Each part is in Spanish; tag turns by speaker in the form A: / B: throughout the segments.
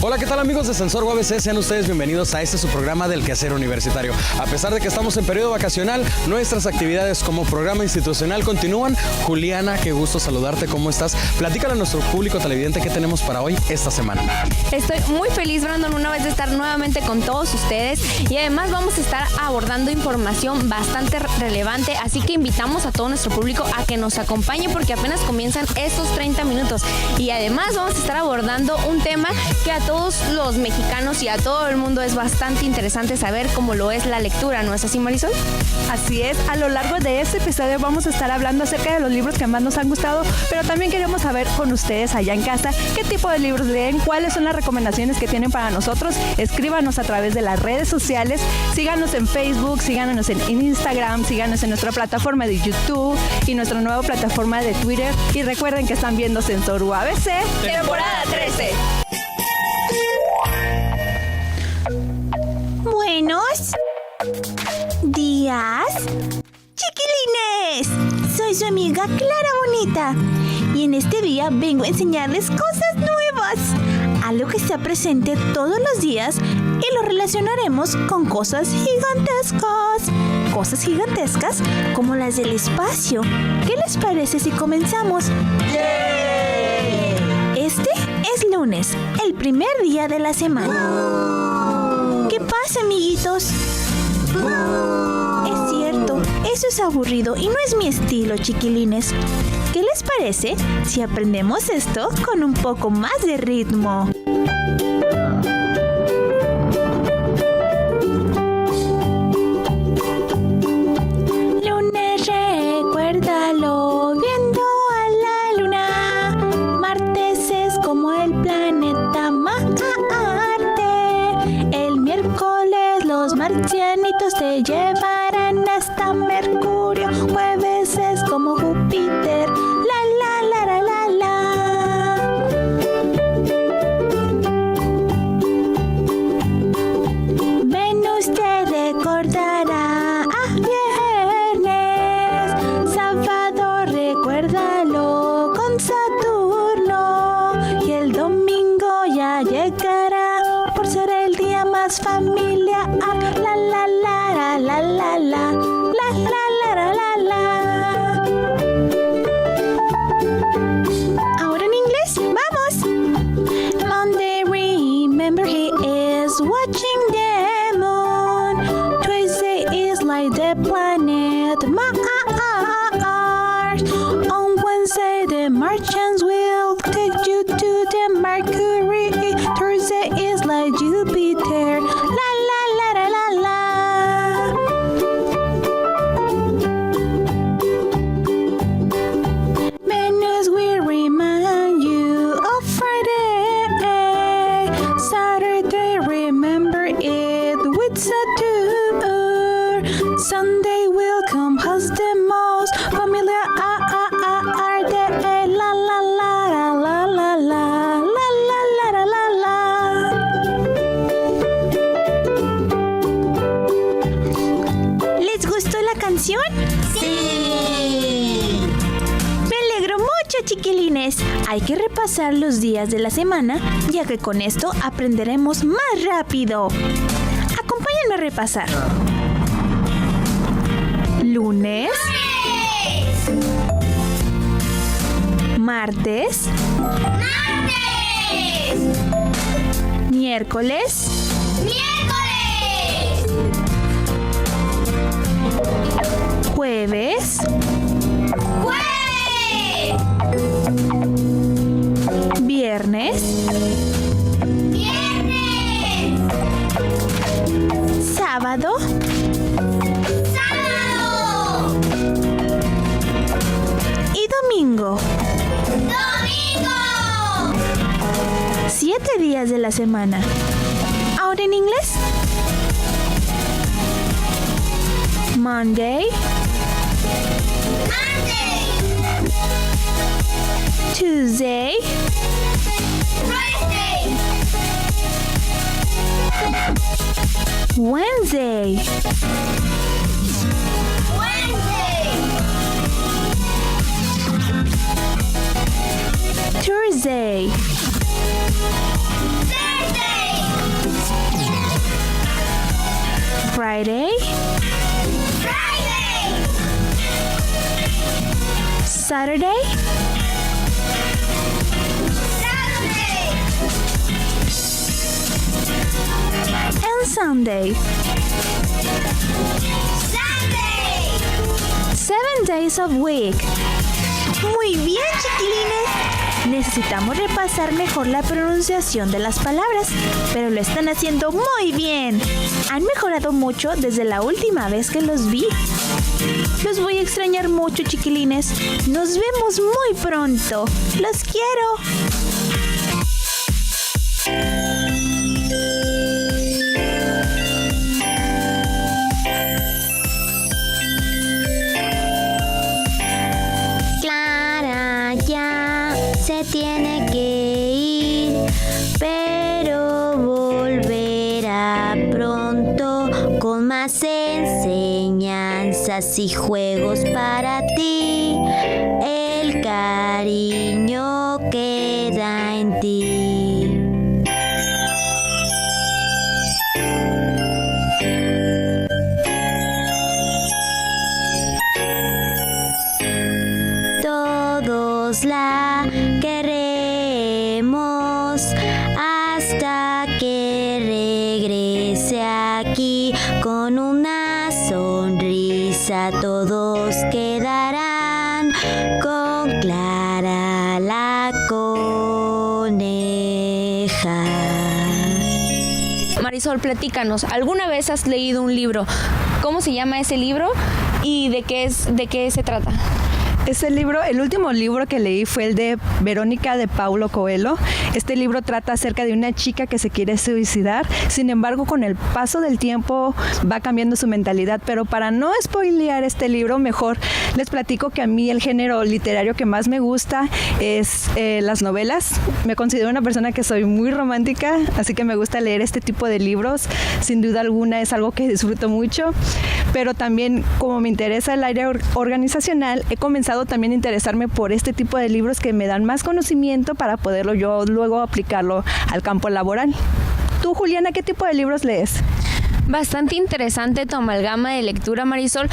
A: Hola, ¿qué tal amigos de Sensor UABC? Sean ustedes bienvenidos a su programa del quehacer universitario. A pesar de que estamos en periodo vacacional, nuestras actividades como programa institucional continúan. Juliana, qué gusto saludarte, ¿cómo estás? Platícale a nuestro público televidente qué tenemos para hoy, esta semana.
B: Estoy muy feliz, Brandon, una vez de estar nuevamente con todos ustedes y además vamos a estar abordando información bastante relevante, así que invitamos a todo nuestro público a que nos acompañe porque apenas comienzan estos 30 minutos y además vamos a estar abordando un tema que a todos los mexicanos y a todo el mundo es bastante interesante saber, cómo lo es la lectura, ¿no es así, Marisol?
C: Así es, a lo largo de este episodio vamos a estar hablando acerca de los libros que más nos han gustado, pero también queremos saber con ustedes allá en casa qué tipo de libros leen, cuáles son las recomendaciones que tienen para nosotros. Escríbanos a través de las redes sociales, síganos en Facebook, síganos en Instagram, síganos en nuestra plataforma de YouTube y nuestra nueva plataforma de Twitter y recuerden que están viendo Sensor UABC
B: temporada 13.
D: Buenos días, chiquilines. Soy su amiga Clara Bonita y en este día vengo a enseñarles cosas nuevas, algo que está presente todos los días y lo relacionaremos con cosas gigantescas como las del espacio. ¿Qué les parece si comenzamos? ¡Yay! Este es lunes, el primer día de la semana. ¿Qué pasa, amiguitos? Es cierto, eso es aburrido y no es mi estilo, chiquilines. ¿Qué les parece si aprendemos esto con un poco más de ritmo? Lunes, recuérdalo, viendo a la luna. Martes es como el planeta Marte. El miércoles los marcianitos te llevarán hasta Mercurio. Jueves es como Júpiter. Venus te recordará a viernes. Sábado recuérdalo con Saturno. Y el domingo ya llegará por ser el día más familiar. La la la la la la la la la la la la. Ahora en inglés, vamos. Monday, remember he is watching the moon. Tuesday is like the planet Mars. On Wednesday the Martians will take you to the Mercury. Thursday is like Jupiter. La la la la la la. Venus will remind you of Friday. Saturday, remember it with Saturn. Sunday will come as the most familiar. La la la la la la la la la la la. ¿Les gustó la canción? ¡Sí! Me alegro mucho, chiquilines. Hay que repasar los días de la semana, ya que con esto aprenderemos más rápido. Acompáñenme a repasar. Lunes. Martes. Miércoles. Jueves. Viernes. Sábado. Y domingo. 7 días de la semana. Ahora en inglés. Monday. Tuesday, Wednesday, Thursday, Friday, Saturday, and Sunday. 7 days of week. Muy bien, chiquilines. Necesitamos repasar mejor la pronunciación de las palabras, pero lo están haciendo muy bien. Han mejorado mucho desde la última vez que los vi. Los voy a extrañar mucho, chiquilines. Nos vemos muy pronto. Los quiero. Clara ya se tiene que ir, pero volverá pronto con más enseñanzas y juegos para ti. El cariño queda en ti. Todos la queremos hasta que regrese aquí con una sonrisa. Todos quedarán con Clara la coneja.
B: Marisol, platícanos, ¿alguna vez has leído un libro? ¿Cómo se llama ese libro y de qué se trata?
C: Ese libro, el último libro que leí fue el de Verónica de Paulo Coelho. Este libro trata acerca de una chica que se quiere suicidar. Sin embargo, con el paso del tiempo va cambiando su mentalidad. Pero para no spoilear este libro, mejor les platico que a mí el género literario que más me gusta es las novelas. Me considero una persona que soy muy romántica, así que me gusta leer este tipo de libros. Sin duda alguna es algo que disfruto mucho. Pero también, como me interesa el área organizacional, he comenzado también a interesarme por este tipo de libros que me dan más conocimiento para poderlo yo luego aplicarlo al campo laboral. Tú, Juliana, ¿qué tipo de libros lees?
B: Bastante interesante tu amalgama de lectura, Marisol.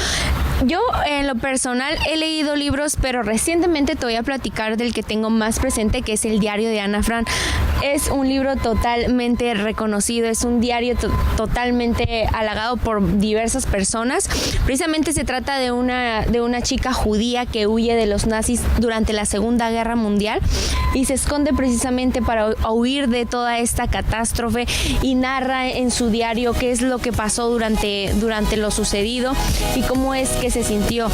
B: Yo, en lo personal, he leído libros, pero recientemente te voy a platicar del que tengo más presente, que es el diario de Ana Frank. Es un libro totalmente reconocido, es un diario totalmente halagado por diversas personas. Precisamente se trata de una chica judía que huye de los nazis durante la Segunda Guerra Mundial y se esconde precisamente para huir de toda esta catástrofe, y narra en su diario qué es lo que pasó durante lo sucedido y cómo es que se sintió.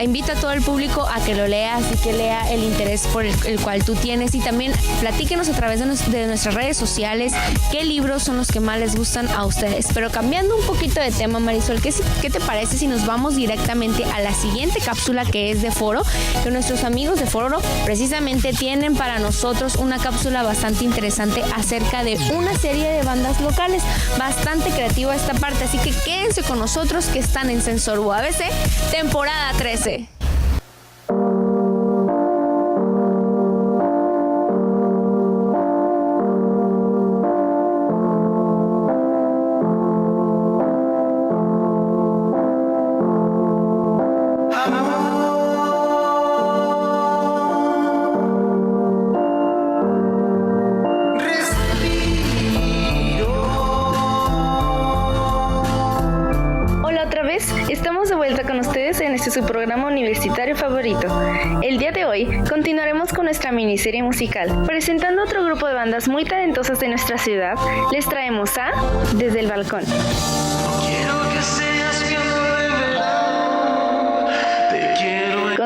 B: Invito a todo el público a que lo leas y que lea el interés por el cual tú tienes, y también platíquenos a través de nuestras redes sociales qué libros son los que más les gustan a ustedes. Pero cambiando un poquito de tema, Marisol, ¿qué te parece si nos vamos directamente a la siguiente cápsula, que es de Foro? Que nuestros amigos de Foro precisamente tienen para nosotros una cápsula bastante interesante acerca de una serie de bandas locales. Bastante creativa esta parte, así que quédense con nosotros, que están en Sensor UABC, temporada 13.
E: Estamos de vuelta con ustedes en su programa universitario favorito. El día de hoy continuaremos con nuestra miniserie musical. Presentando otro grupo de bandas muy talentosas de nuestra ciudad, les traemos a Desde el Balcón.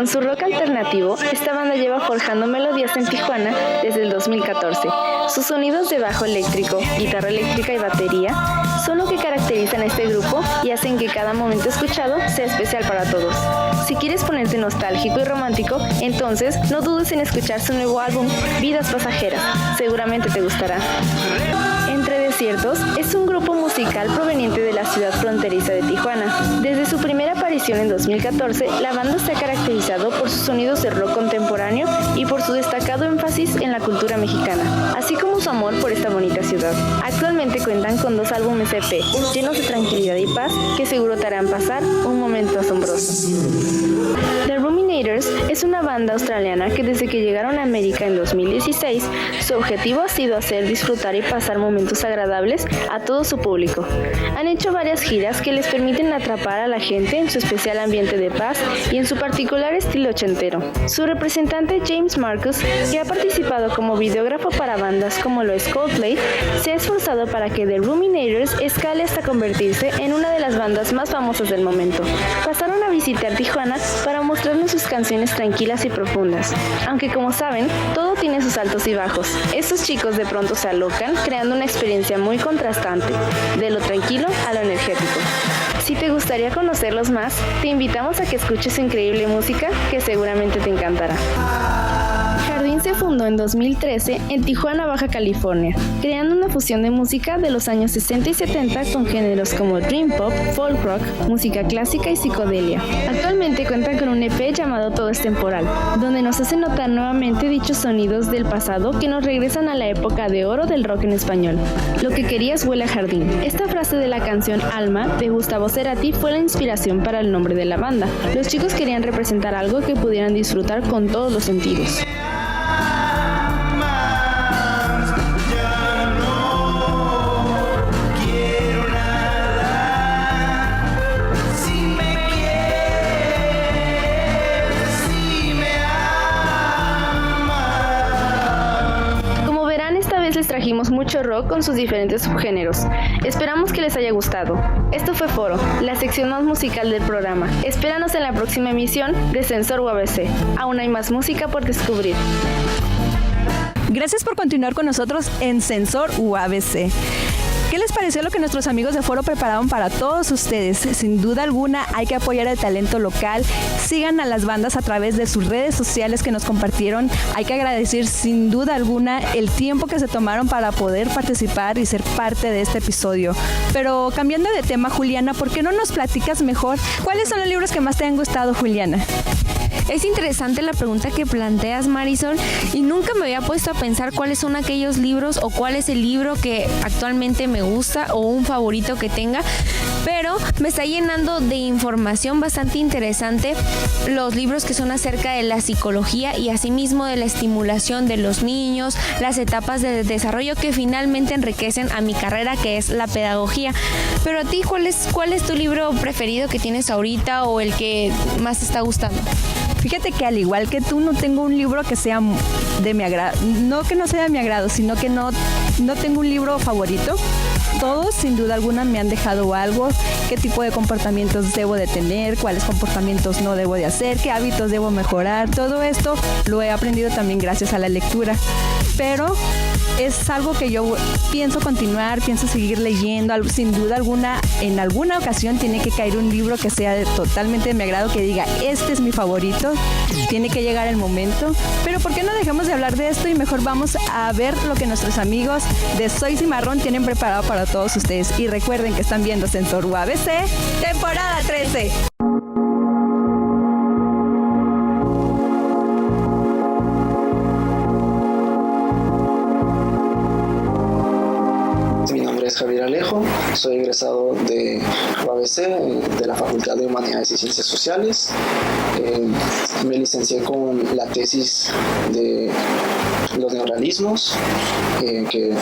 E: Con su rock alternativo, esta banda lleva forjando melodías en Tijuana desde el 2014. Sus sonidos de bajo eléctrico, guitarra eléctrica y batería son lo que caracterizan a este grupo y hacen que cada momento escuchado sea especial para todos. Si quieres ponerte nostálgico y romántico, entonces no dudes en escuchar su nuevo álbum, Vidas Pasajeras. Seguramente te gustará. Entre Desiertos es un grupo musical proveniente de la ciudad fronteriza de Tijuana. Desde su primera aparición en 2014, la banda se ha caracterizado por sus sonidos de rock contemporáneo y por su destacado énfasis en la cultura mexicana, así como su amor por esta bonita ciudad. Actualmente cuentan con 2 álbumes EP, llenos de tranquilidad y paz, que seguro te harán pasar un momento asombroso. The Ruminators es una banda australiana que desde que llegaron a América en 2016, su objetivo ha sido hacer disfrutar y pasar momentos agradables a todo su público. Han hecho varias giras que les permiten atrapar a la gente en su especial ambiente de paz y en su particular estilo ochentero. Su representante James Marcus, que ha participado como videógrafo para bandas como lo es Coldplay, se ha esforzado para que The Ruminators escale hasta convertirse en una de las bandas más famosas del momento. Pasaron a visitar Tijuana para mostrarnos sus canciones tranquilas y profundas. Aunque como saben, todo tiene sus altos y bajos. Estos chicos de pronto se alocan, creando una experiencia muy contrastante, de lo tranquilo a lo energético. Si te gustaría conocerlos más, te invitamos a que escuches su increíble música, que seguramente te encantará. Jardín se fundó en 2013 en Tijuana, Baja California, creando una fusión de música de los años 60 y 70 con géneros como dream pop, folk rock, música clásica y psicodelia. Actualmente cuentan con un EP llamado Todo es Temporal, donde nos hace notar nuevamente dichos sonidos del pasado que nos regresan a la época de oro del rock en español. Lo que querías huele a jardín. Esta frase de la canción Alma de Gustavo Cerati fue la inspiración para el nombre de la banda. Los chicos querían representar algo que pudieran disfrutar con todos los sentidos. Les trajimos mucho rock con sus diferentes subgéneros. Esperamos que les haya gustado. Esto fue Foro, la sección más musical del programa. Espéranos en la próxima emisión de Sensor UABC. Aún hay más música por descubrir.
C: Gracias por continuar con nosotros en Sensor UABC. ¿Qué les pareció lo que nuestros amigos de Foro prepararon para todos ustedes? Sin duda alguna hay que apoyar el talento local. Sigan a las bandas a través de sus redes sociales que nos compartieron. Hay que agradecer sin duda alguna el tiempo que se tomaron para poder participar y ser parte de este episodio. Pero cambiando de tema, Juliana, ¿por qué no nos platicas mejor cuáles son los libros que más te han gustado, Juliana?
B: Es interesante la pregunta que planteas, Marisol, y nunca me había puesto a pensar cuáles son aquellos libros o cuál es el libro que actualmente me gusta o un favorito que tenga, pero me está llenando de información bastante interesante los libros que son acerca de la psicología y asimismo de la estimulación de los niños, las etapas de desarrollo que finalmente enriquecen a mi carrera, que es la pedagogía. Pero a ti, ¿cuál es tu libro preferido que tienes ahorita o el que más te está gustando?
C: Fíjate que al igual que tú, no tengo un libro que sea de mi agrado, no que no sea de mi agrado, sino que no tengo un libro favorito. Todos, sin duda alguna, me han dejado algo, qué tipo de comportamientos debo de tener, cuáles comportamientos no debo de hacer, qué hábitos debo mejorar. Todo esto lo he aprendido también gracias a la lectura, pero es algo que yo pienso continuar, pienso seguir leyendo. Sin duda alguna, en alguna ocasión tiene que caer un libro que sea totalmente de mi agrado, que diga, este es mi favorito, tiene que llegar el momento. Pero ¿por qué no dejamos de hablar de esto y mejor vamos a ver lo que nuestros amigos de Soy Cimarrón tienen preparado para todos ustedes? Y recuerden que están viendo Sensor UABC, temporada 13.
F: Javier Alejo, soy egresado de UABC, de la Facultad de Humanidades y Ciencias Sociales. Me licencié con la tesis de los neuralismos, que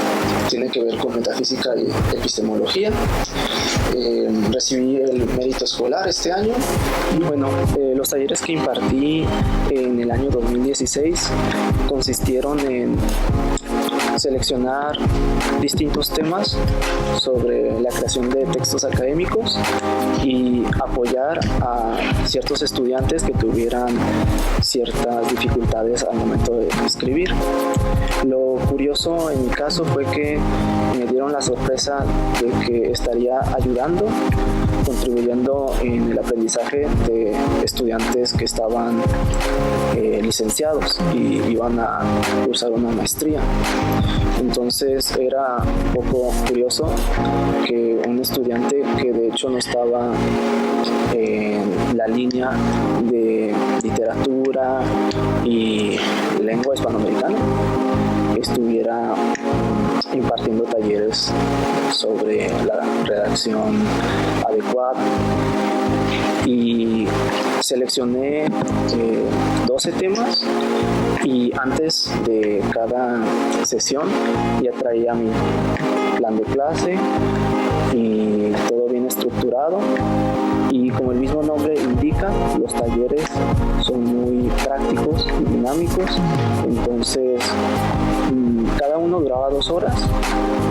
F: tiene que ver con metafísica y epistemología. Recibí el mérito escolar este año. Y bueno, los talleres que impartí en el año 2016 consistieron en seleccionar distintos temas sobre la creación de textos académicos y apoyar a ciertos estudiantes que tuvieran ciertas dificultades al momento de escribir. Lo curioso en mi caso fue que me dieron la sorpresa de que estaría ayudando, contribuyendo en el aprendizaje de estudiantes que estaban licenciados y iban a cursar una maestría. Entonces era un poco curioso que un estudiante que de hecho no estaba en la línea de literatura y lengua hispanoamericana estuviera impartiendo talleres sobre la redacción adecuada. Y seleccioné 12 temas y antes de cada sesión ya traía mi plan de clase y todo bien estructurado, y como el mismo nombre indica, los talleres son muy prácticos y dinámicos. Entonces cada uno duraba 2 horas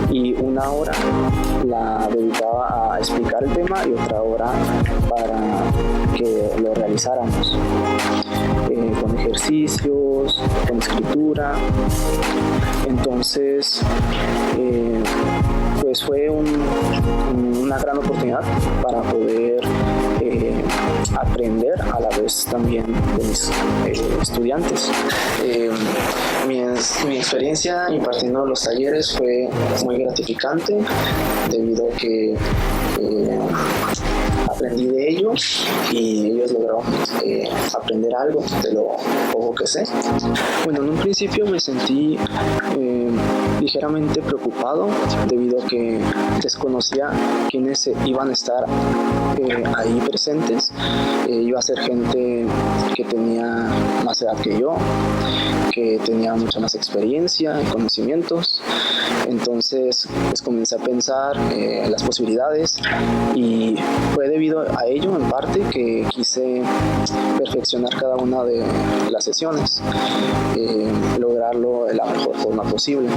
F: y 1 hora la dedicaba a explicar el tema y otra hora para que lo realizáramos con ejercicios, con escritura. Entonces pues fue una gran oportunidad para poder aprender a la vez también de mis estudiantes. Mi experiencia impartiendo los talleres fue muy gratificante debido a que aprendí de ellos y ellos lograron aprender algo de lo poco que sé. Bueno, en un principio me sentí ligeramente preocupado debido a que desconocía quiénes iban a estar ahí presentes. Iba a ser gente que tenía más edad que yo, que tenía mucha más experiencia y conocimientos. Entonces pues comencé a pensar en las posibilidades y fue debido a ello en parte que quise perfeccionar cada una de las sesiones, lograrlo de la mejor forma posible.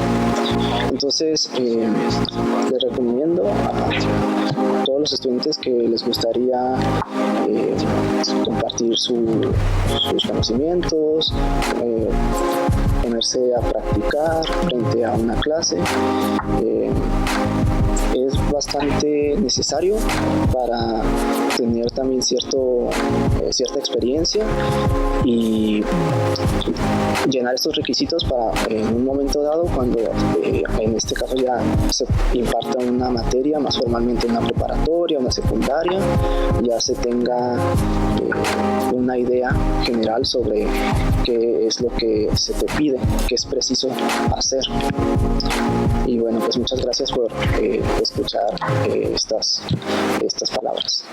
F: Entonces les recomiendo a todos los estudiantes que les gustaría compartir sus conocimientos, ponerse a practicar frente a una clase. Es bastante necesario para tener también cierta experiencia y llenar estos requisitos para en un momento dado, cuando en este caso ya se imparta una materia más formalmente, una preparatoria, una secundaria, ya se tenga una idea general sobre qué es lo que se te pide, qué es preciso hacer. Y bueno, pues muchas gracias por escuchar estas palabras.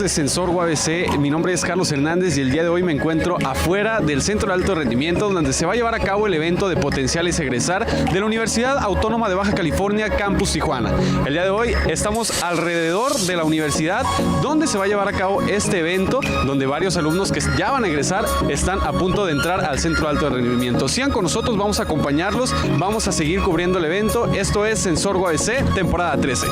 A: Sensor UABC, mi nombre es Carlos Hernández y el día de hoy me encuentro afuera del Centro de Alto Rendimiento, donde se va a llevar a cabo el evento de Potenciales Egresar de la Universidad Autónoma de Baja California, Campus Tijuana. El día de hoy estamos alrededor de la universidad donde se va a llevar a cabo este evento, donde varios alumnos que ya van a egresar están a punto de entrar al Centro de Alto Rendimiento. Sigan con nosotros, vamos a acompañarlos, vamos a seguir cubriendo el evento. Esto es Sensor UABC, temporada 13.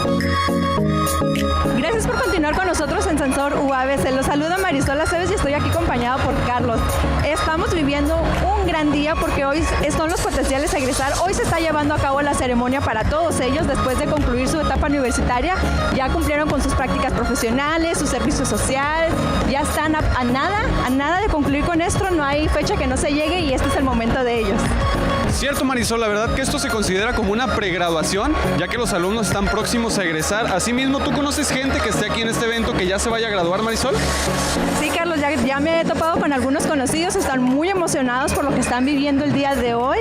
C: Gracias por continuar con nosotros en Sensor UABC. Los saluda Marisol Aceves y estoy aquí acompañada por Carlos. Estamos viviendo un gran día porque hoy son los potenciales a egresar. Hoy se está llevando a cabo la ceremonia para todos ellos después de concluir su etapa universitaria. Ya cumplieron con sus prácticas profesionales, su servicio social. Ya están a nada de concluir con esto. No hay fecha que no se llegue y este es el momento de ellos.
A: Cierto, Marisol, la verdad que esto se considera como una pregraduación, ya que los alumnos están próximos a egresar. Asimismo, ¿tú conoces gente que esté aquí en este evento que ya se vaya a graduar, Marisol?
C: Sí, Carlos, ya me he topado con algunos conocidos, están muy emocionados por lo que están viviendo el día de hoy,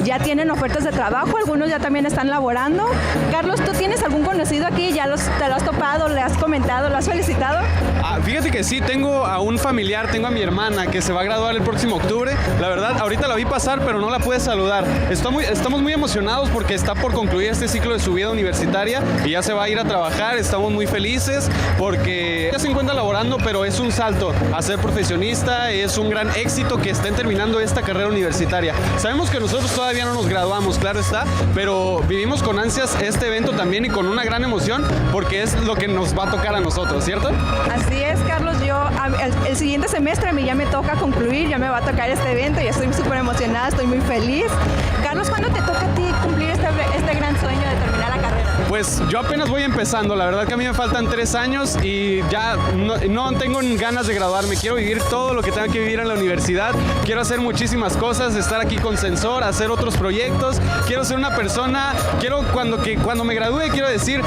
C: ya tienen ofertas de trabajo, algunos ya también están laborando. Carlos, ¿tú tienes algún conocido aquí? ¿Te lo has topado, le has comentado, lo has felicitado?
A: Fíjate que sí, tengo a un familiar, tengo a mi hermana que se va a graduar el próximo octubre. La verdad, ahorita la vi pasar, pero no la pude saludar. Estamos muy emocionados porque está por concluir este ciclo de su vida universitaria y ya se va a ir a trabajar. Estamos muy felices porque ya se encuentra laborando, pero es un salto a ser profesionista, es un gran éxito que estén terminando esta carrera universitaria. Sabemos que nosotros todavía no nos graduamos, claro está, pero vivimos con ansias este evento también y con una gran emoción porque es lo que nos va a tocar a nosotros, ¿cierto?
C: Así es, Carlos, el siguiente semestre a mí ya me toca concluir, ya me va a tocar este evento y estoy súper emocionada, estoy muy feliz. Carlos, ¿cuándo te toca a ti cumplir este gran sueño de terminar la carrera?
A: Pues yo apenas voy empezando, la verdad que a mí me faltan 3 años y ya no tengo ganas de graduarme, quiero vivir todo lo que tenga que vivir en la universidad, quiero hacer muchísimas cosas, estar aquí con Sensor, hacer otros proyectos, quiero ser una persona, cuando me gradúe quiero decir,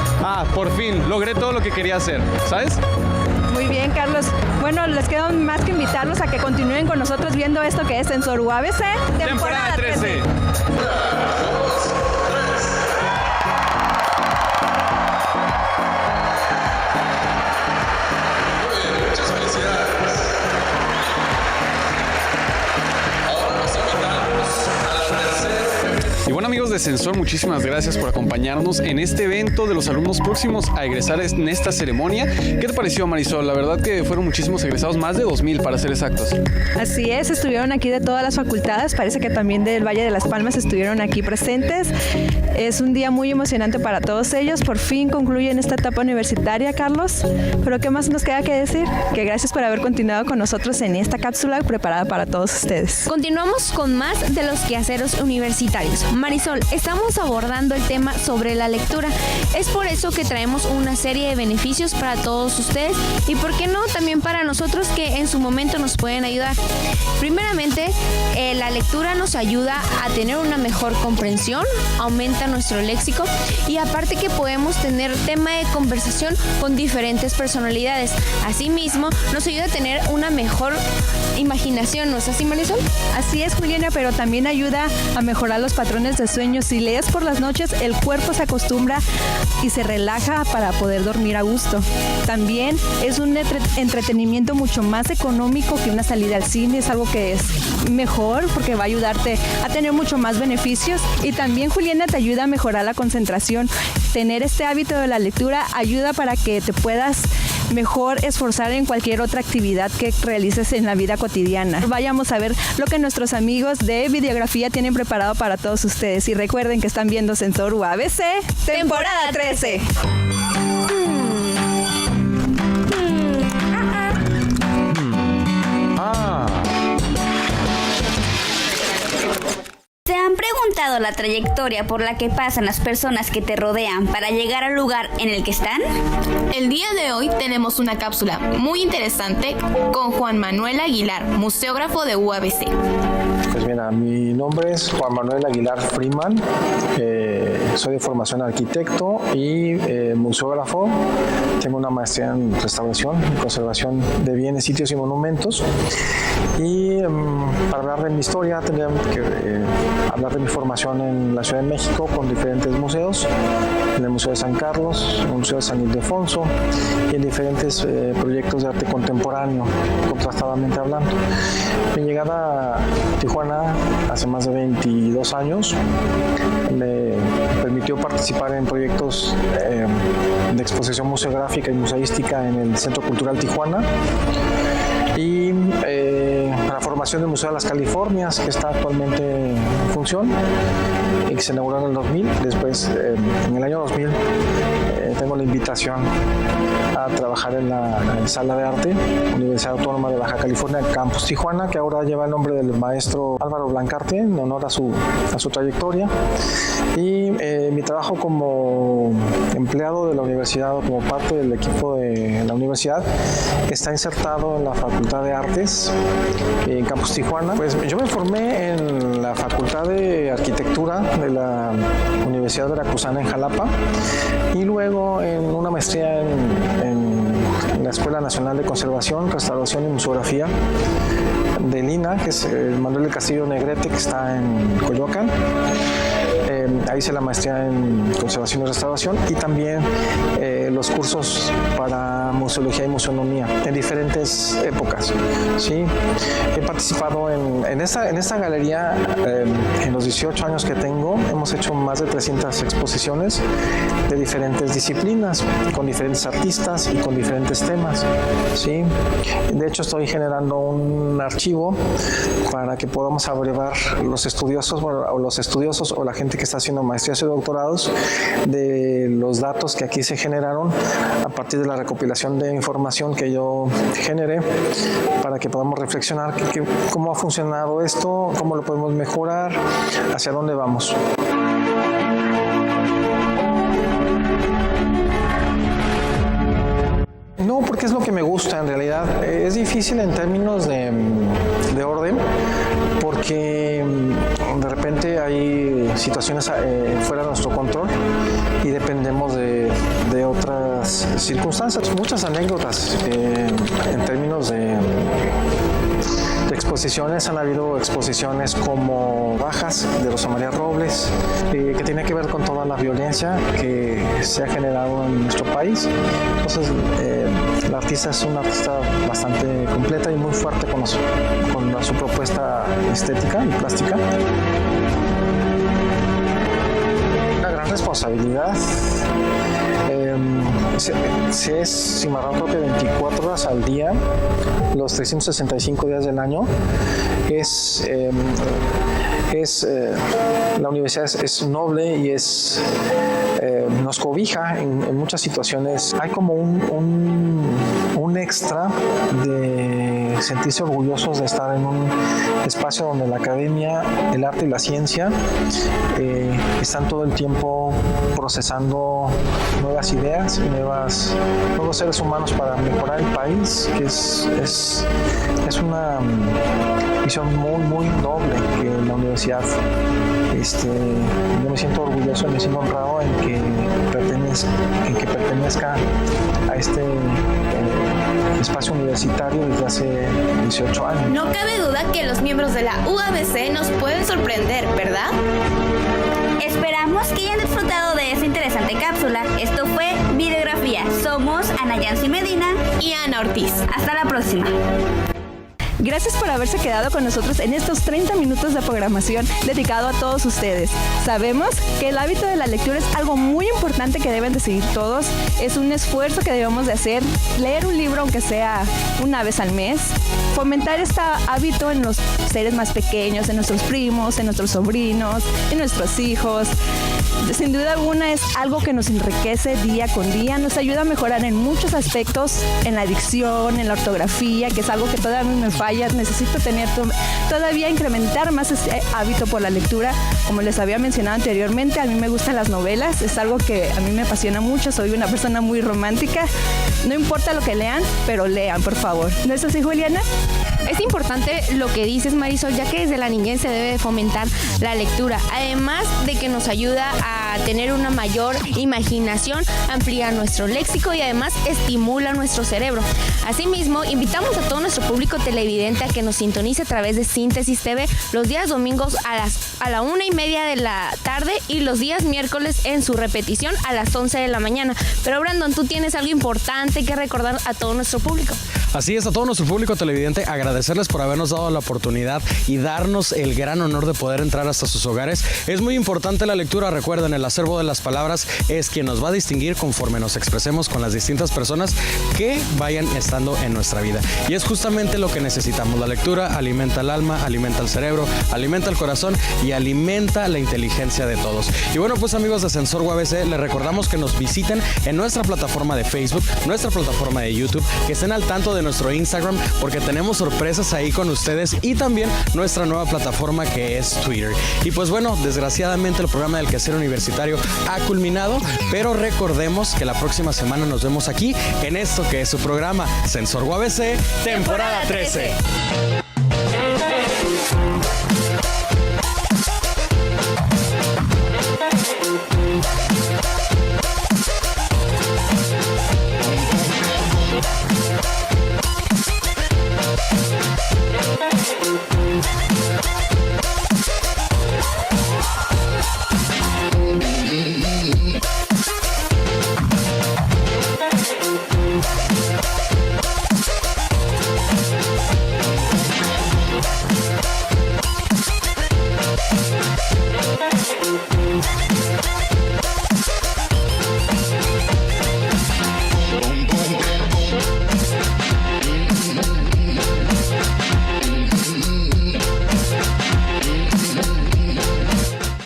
A: por fin, logré todo lo que quería hacer, ¿sabes?
C: Muy bien, Carlos. Bueno, les queda más que invitarlos a que continúen con nosotros viendo esto que es Sensor UABC,
A: temporada 13. Y bueno, amigos de Sensor, muchísimas gracias por acompañarnos en este evento de los alumnos próximos a egresar en esta ceremonia. ¿Qué te pareció, Marisol? La verdad que fueron muchísimos egresados, más de 2,000 para ser exactos.
C: Así es, estuvieron aquí de todas las facultades, parece que también del Valle de las Palmas estuvieron aquí presentes. Es un día muy emocionante para todos ellos, por fin concluyen esta etapa universitaria, Carlos. Pero ¿qué más nos queda que decir? Que gracias por haber continuado con nosotros en esta cápsula preparada para todos ustedes.
B: Continuamos con más de los quehaceres universitarios. Marisol, estamos abordando el tema sobre la lectura. Es por eso que traemos una serie de beneficios para todos ustedes y, por qué no, también para nosotros que en su momento nos pueden ayudar. Primeramente, la lectura nos ayuda a tener una mejor comprensión, aumenta nuestro léxico y aparte que podemos tener tema de conversación con diferentes personalidades. Asimismo, nos ayuda a tener una mejor imaginación, ¿no es así, Marisol?
C: Así es, Juliana, pero también ayuda a mejorar los patrones de sueño. Si lees por las noches, el cuerpo se acostumbra y se relaja para poder dormir a gusto. También es un entretenimiento mucho más económico que una salida al cine, es algo que es mejor porque va a ayudarte a tener mucho más beneficios y también, Juliana, te ayuda a mejorar la concentración. Tener este hábito de la lectura ayuda para que te puedas mejor esforzar en cualquier otra actividad que realices en la vida cotidiana. Vayamos a ver lo que nuestros amigos de videografía tienen preparado para todos ustedes y recuerden que están viendo Sensor UABC, temporada 13.
G: ¿Te han preguntado la trayectoria por la que pasan las personas que te rodean para llegar al lugar en el que están?
H: El día de hoy tenemos una cápsula muy interesante con Juan Manuel Aguilar, museógrafo de UABC.
I: Pues mira, mi nombre es Juan Manuel Aguilar Freeman, soy de formación arquitecto y museógrafo. Tengo una maestría en restauración y conservación de bienes, sitios y monumentos. Y para hablar de mi historia tendría que hablar de mi formación en la Ciudad de México con diferentes museos, en el Museo de San Carlos, en el Museo de San Ildefonso y en diferentes proyectos de arte contemporáneo, contrastadamente hablando. Mi llegada a Tijuana hace más de 22 años me permitió participar en proyectos de exposición museográfica y museística en el Centro Cultural Tijuana y la formación del Museo de las Californias, que está actualmente en función y que se inauguró en el 2000. Después, en el año 2000, tengo la invitación a trabajar en la Sala de Arte, Universidad Autónoma de Baja California, Campus Tijuana, que ahora lleva el nombre del maestro Álvaro Blancarte, en honor a su trayectoria. Y mi trabajo como empleado de la universidad o como parte del equipo de la universidad está insertado en la Facultad de Artes, en Campus Campus Tijuana. Pues yo me formé en la Facultad de Arquitectura de la Universidad Veracruzana en Jalapa y luego en una maestría en la Escuela Nacional de Conservación, Restauración y Museografía de Lina, que es el Manuel del Castillo Negrete, que está en Coyoacán. Ahí hice la maestría en conservación y restauración y también los cursos para museología y museonomía en diferentes épocas. ¿Sí? He participado en esta galería en los 18 años que tengo. Hemos hecho más de 300 exposiciones de diferentes disciplinas, con diferentes artistas y con diferentes temas. ¿Sí? De hecho, estoy generando un archivo para que podamos abrevar los estudiosos o la gente que está haciendo maestrías y doctorados de los datos que aquí se generaron a partir de la recopilación de información que yo generé, para que podamos reflexionar cómo ha funcionado esto, cómo lo podemos mejorar, hacia dónde vamos. No, porque es lo que me gusta en realidad. Es difícil en términos de orden, porque de repente hay situaciones fuera de nuestro control y dependemos de otras circunstancias. Muchas anécdotas en términos de exposiciones. Han habido exposiciones como Bajas de Rosa María Robles, que tiene que ver con toda la violencia que se ha generado en nuestro país. Entonces, la artista es una artista bastante completa y muy fuerte con su propuesta estética y plástica. Una gran responsabilidad. Se es cimarrón, creo que 24 horas al día, los 365 días del año. La universidad es noble y nos cobija en muchas situaciones. Hay como un extra de sentirse orgullosos de estar en un espacio donde la academia, el arte y la ciencia están todo el tiempo procesando nuevas ideas y nuevos seres humanos para mejorar el país, que es una visión muy, muy noble que la universidad. Yo me siento orgulloso, me siento honrado en que pertenezca a este espacio universitario desde hace 18 años.
H: No cabe duda que los miembros de la UABC nos pueden sorprender, ¿verdad?
G: Esperamos que hayan disfrutado de esta interesante cápsula. Esto fue Videografía. Somos Ana Yancy Medina
H: y Ana Ortiz.
G: Hasta la próxima.
C: Gracias por haberse quedado con nosotros en estos 30 minutos de programación dedicado a todos ustedes. Sabemos que el hábito de la lectura es algo muy importante que deben de seguir todos. Es un esfuerzo que debemos de hacer. Leer un libro, aunque sea una vez al mes. Fomentar este hábito en los seres más pequeños, en nuestros primos, en nuestros sobrinos, en nuestros hijos. Sin duda alguna es algo que nos enriquece día con día, nos ayuda a mejorar en muchos aspectos, en la dicción, en la ortografía, que es algo que todavía me falla. Necesito todavía incrementar más ese hábito por la lectura. Como les había mencionado anteriormente, a mí me gustan las novelas, es algo que a mí me apasiona mucho, soy una persona muy romántica. No importa lo que lean, pero lean, por favor. ¿No es así, Juliana?
B: Es importante lo que dices, Marisol, ya que desde la niñez se debe de fomentar la lectura, además de que nos ayuda a tener una mayor imaginación, amplía nuestro léxico y además estimula nuestro cerebro. Asimismo, invitamos a todo nuestro público televidente a que nos sintonice a través de Síntesis TV los días domingos a la 1:30 de la tarde y los días miércoles en su repetición a las 11 de la mañana. Pero Brandon, tú tienes algo importante que recordar a todo nuestro público.
A: Así es, a todo nuestro público televidente, agradecerles por habernos dado la oportunidad y darnos el gran honor de poder entrar hasta sus hogares. Es muy importante la lectura, recuerden, el acervo de las palabras es quien nos va a distinguir conforme nos expresemos con las distintas personas que vayan estando en nuestra vida. Y es justamente lo que necesitamos. La lectura alimenta el alma, alimenta el cerebro, alimenta el corazón y alimenta la inteligencia de todos. Y bueno, pues amigos de Sensor UABC, les recordamos que nos visiten en nuestra plataforma de Facebook, nuestra plataforma de YouTube, que estén al tanto de nuestro Instagram porque tenemos sorpresas ahí con ustedes y también nuestra nueva plataforma que es Twitter. Y pues bueno, desgraciadamente el programa del Quehacer Universitario ha culminado, pero recordemos que la próxima semana nos vemos aquí en esto que es su programa Sensor UABC, temporada 13.